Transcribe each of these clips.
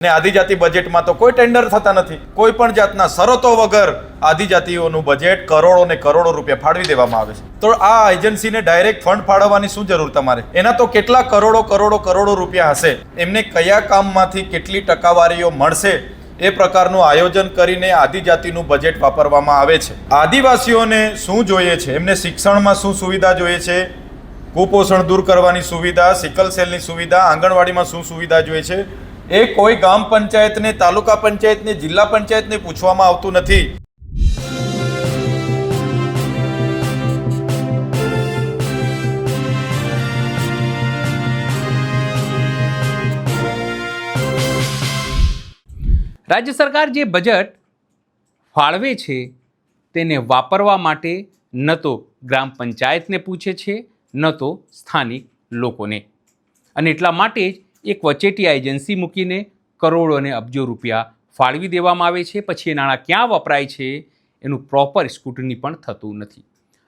ને આદિજાતિ બજેટમાં તો કોઈ ટેન્ડર થતા નથી। કોઈ પણ જાતના શરતો વગર આદિજાતિઓનું બજેટ કરોડો ને કરોડો રૂપિયા ફાળવી દેવામાં આવે છે। તો આ એજન્સીને ડાયરેક્ટ ફંડ ફાળવવાની શું જરૂર તમારે? એના તો કેટલા કરોડો રૂપિયા હશે, એમને કયા કામમાંથી કેટલી ટકાવારીઓ મળશે એ પ્રકારનું આયોજન કરીને આદિજાતિનું બજેટ વાપરવામાં આવે છે। આદિવાસીઓને શું જોઈએ છે, એમને શિક્ષણમાં શું સુવિધા જોઈએ છે, કુપોષણ દૂર કરવાની સુવિધા, સિકલ સેલની સુવિધા, આંગણવાડીમાં શું સુવિધા જોઈએ છે, એ કોઈ ગામ પંચાયતને, તાલુકા પંચાયતને, જિલ્લા પંચાયતને પૂછવામાં આવતું નથી। રાજ્ય સરકાર જે બજેટ ફાળવે છે તેને વાપરવા માટે ન તો ગ્રામ પંચાયતને પૂછે છે ન તો સ્થાનિક લોકોને, અને એટલા માટે જ એક વચેટિયા એજન્સી મૂકીને કરોડો અને અબજો રૂપિયા ફાળવી દેવામાં આવે છે। પછી એ નાણાં ક્યાં વપરાય છે એનું પ્રોપર સ્ક્રુટની પણ થતું નથી।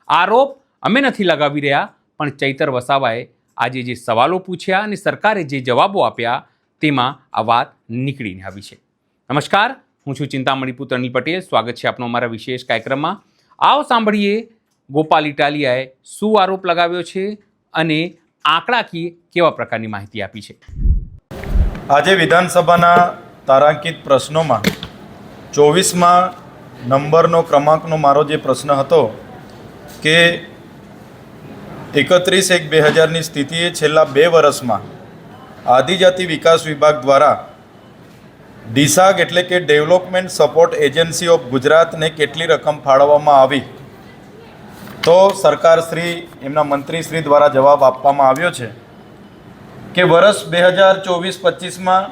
આરોપ અમે નથી લગાવી રહ્યા, પણ ચૈતર વસાવાએ આજે જે સવાલો પૂછ્યા અને સરકારે જે જવાબો આપ્યા તેમાં આ વાત નીકળીને આવી છે। નમસ્કાર, હું છું ચિંતામણી પુત્ર અનિલ પટેલ। સ્વાગત છે આપનો અમારા વિશેષ કાર્યક્રમમાં। આવો સાંભળીએ ગોપાલ ઇટાલિયાએ શું આરોપ લગાવ્યો છે અને આંકડાકીય કેવા પ્રકારની માહિતી આપી છે। આજે વિધાનસભાના તારાંકિત પ્રશ્નોમાં 24માં નંબરનો ક્રમાંકનો મારો જે પ્રશ્ન હતો કે 31/1/2000ની સ્થિતિએ છેલ્લા 2 વર્ષમાં આદિજાતિ વિકાસ વિભાગ દ્વારા ડીસાગ એટલે કે ડેવલપમેન્ટ સપોર્ટ એજન્સી ઓફ ગુજરાતને કેટલી રકમ ફાળવવામાં આવી, તો સરકારશ્રી, એમના મંત્રીશ્રી દ્વારા જવાબ આપવામાં આવ્યો છે કે વર્ષ 2024-25માં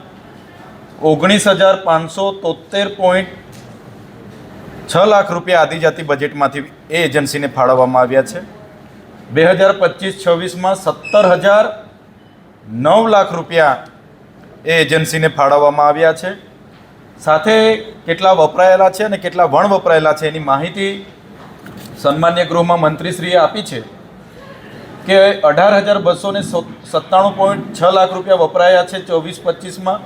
19,573.6 લાખ રૂપિયા આદિજાતિ બજેટમાંથી એ એજન્સીને ફાળવવામાં આવ્યા છે। 2025-26માં 17,009 લાખ રૂપિયા એ એજન્સીને ફાળવવામાં આવ્યા છે। સાથે કેટલા વપરાયેલા છે અને કેટલા વણ વપરાયેલા છે એની માહિતી સન્માન્ય ગૃહમાં મંત્રીશ્રીએ આપી છે કે 18,297.6 લાખ રૂપિયા વપરાયા છે 24-25માં,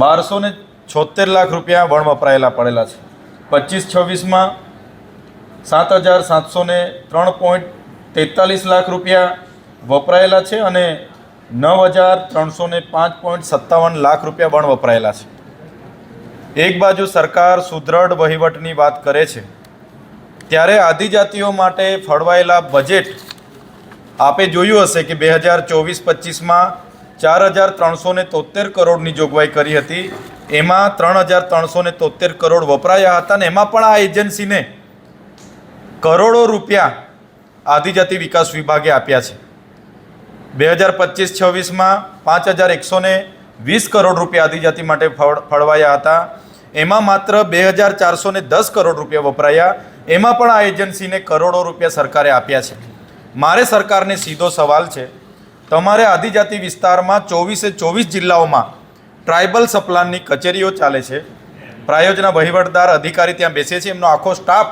1,276 લાખ રૂપિયા વણ વપરાયેલા પડેલા છે। 25-26માં 7,703.43 લાખ રૂપિયા વપરાયેલા છે અને 9,305.57 લાખ રૂપિયા વણ વપરાયેલા છે। એક બાજુ સરકાર સુદ્રઢ વહીવટની વાત કરે છે, ત્યારે આદિજાતિઓ માટે ફળવાયેલા બજેટ આપે જોયું હશે કે 2024-25માં 4,373 કરોડની જોગવાઈ કરી હતી, એમાં 3,373 કરોડ વપરાયા હતા અને એમાં પણ આ એજન્સીને કરોડો રૂપિયા આદિજાતિ વિકાસ વિભાગે આપ્યા છે। 2025-26માં 5,120 કરોડ રૂપિયા આદિજાતિ માટે ફળવાયા હતા, એમાં માત્ર 2,410 કરોડ રૂપિયા વપરાયા, એમાં પણ આ એજન્સીને કરોડો રૂપિયા સરકારે આપ્યા છે। મારે સરકારને સીધો સવાલ છે, તમારે આદિજાતિ વિસ્તારમાં 24 જિલ્લાઓમાં ટ્રાઇબલ સપ્લાનની કચેરીઓ ચાલે છે, પ્રાયોજના વહીવટદાર અધિકારી ત્યાં બેસે છે, એમનો આખો સ્ટાફ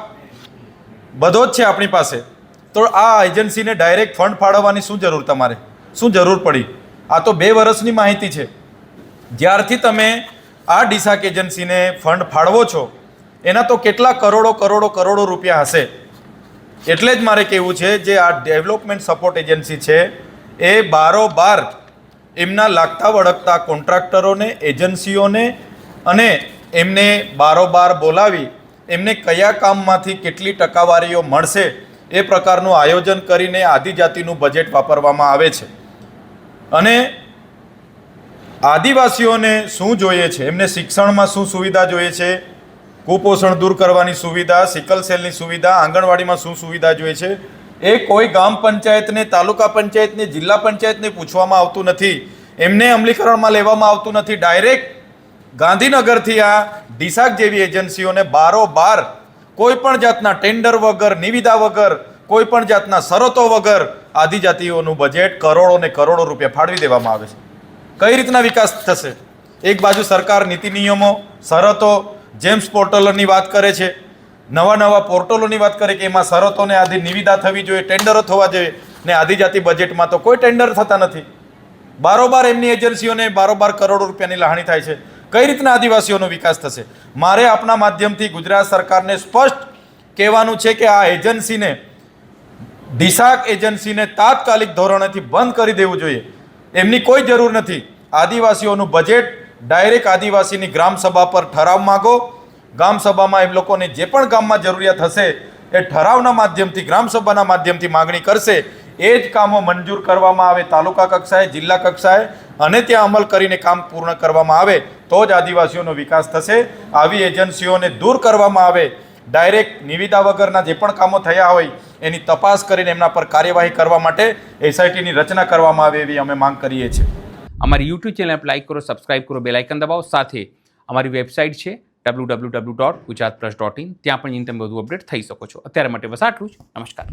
બધો જ છે આપણી પાસે, તો આ એજન્સીને ડાયરેક્ટ ફંડ ફાળવવાની શું જરૂર તમારે? શું જરૂર પડી? આ તો 2 વર્ષની માહિતી છે। જ્યારથી તમે આ ડીસાક એજન્સીને ફંડ ફાળવો છો એના તો કેટલા કરોડો રૂપિયા હશે। એટલે જ મારે કહેવું છે, જે આ ડેવલપમેન્ટ સપોર્ટ એજન્સી છે એ બારોબાર એમના લાગતા વળગતા કોન્ટ્રાક્ટરોને, એજન્સીઓને અને એમને બારોબાર બોલાવી એમને કયા કામમાંથી કેટલી ટકાવારીઓ મળશે એ પ્રકારનું આયોજન કરીને આદિજાતિનું બજેટ વાપરવામાં આવે છે। અને આદિવાસીઓને શું જોઈએ છે, એમને શિક્ષણમાં શું સુવિધા જોઈએ છે, કુપોષણ દૂર કરવાની સુવિધા, સિકલ સેલની સુવિધા, આંગણવાડીમાં શું સુવિધા જોઈએ છે, એ કોઈ ગામ પંચાયતને, તાલુકા પંચાયતને, જિલ્લા પંચાયતને પૂછવામાં આવતું નથી, એમને અમલીકરણમાં લેવામાં આવતું નથી। ડાયરેક્ટ ગાંધીનગરથી આ ડીસાક જેવી એજન્સીઓને બારોબાર કોઈ પણ જાતના ટેન્ડર વગર, નિવિદા વગર, કોઈ પણ જાતના શરતો વગર આદિજાતિઓનું બજેટ કરોડો ને કરોડો રૂપિયા ફાળવી દેવામાં આવે છે। કઈ રીતના વિકાસ થશે? એક બાજુ સરકાર નીતિ નિયમો, શરતો, જેમ્સ પોર્ટલોની વાત કરે છે, નવા પોર્ટલોની વાત કરે કે એમાં શરતોને આધી નિવિદા થવી જોઈએ, ટેન્ડરો થવા જોઈએ, ને આદિજાતિ બજેટમાં તો કોઈ ટેન્ડર થતા નથી। બારોબાર એમની એજન્સીઓને બારોબાર કરોડો રૂપિયાની લાગણી થાય છે. કઈ રીતના આદિવાસીઓનો વિકાસ થશે? મારે આપના માધ્યમથી ગુજરાત સરકારને સ્પષ્ટ કહેવાનું છે કે આ એજન્સીને, ડિસાક એજન્સીને તાત્કાલિક ધોરણેથી બંધ કરી દેવું જોઈએ. એમની કોઈ જરૂર નથી. આદિવાસીઓનું બજેટ ડાયરેક્ટ આદિવાસીની ગ્રામસભા પર ઠરાવ માગો. ગ્રામસભામાં એમ લોકોને જે પણ ગામમાં જરૂરિયાત હશે એ ઠરાવના માધ્યમથી, ગ્રામસભાના માધ્યમથી માગણી કરશે. એ જ કામો મંજૂર કરવામાં આવે તાલુકા કક્ષાએ, જિલ્લા કક્ષાએ, અને ત્યાં અમલ કરીને કામ પૂર્ણ કરવામાં આવે તો જ આદિવાસીઓનો વિકાસ થશે. આવી એજન્સીઓને દૂર કરવામાં આવે. ડાયરેક્ટ નિવિદા વગરના જે પણ કામો થયા હોય એની તપાસ કરીને એમના પર કાર્યવાહી કરવા માટે એસઆઈટીની રચના કરવામાં આવે એવી અમે માંગ કરીએ છીએ. અમારી યુટ્યુબ ચેનલ પર લાઈક કરો, સબસ્ક્રાઇબ કરો, બેલ આઇકન દબાવો. સાથે અમારી વેબસાઇટ છે www.gujaratpress.in. ત્યાં પણ તમે વધુ અપડેટ થઈ શકો છો. અત્યારે માટે બસ આટલું જ. નમસ્કાર.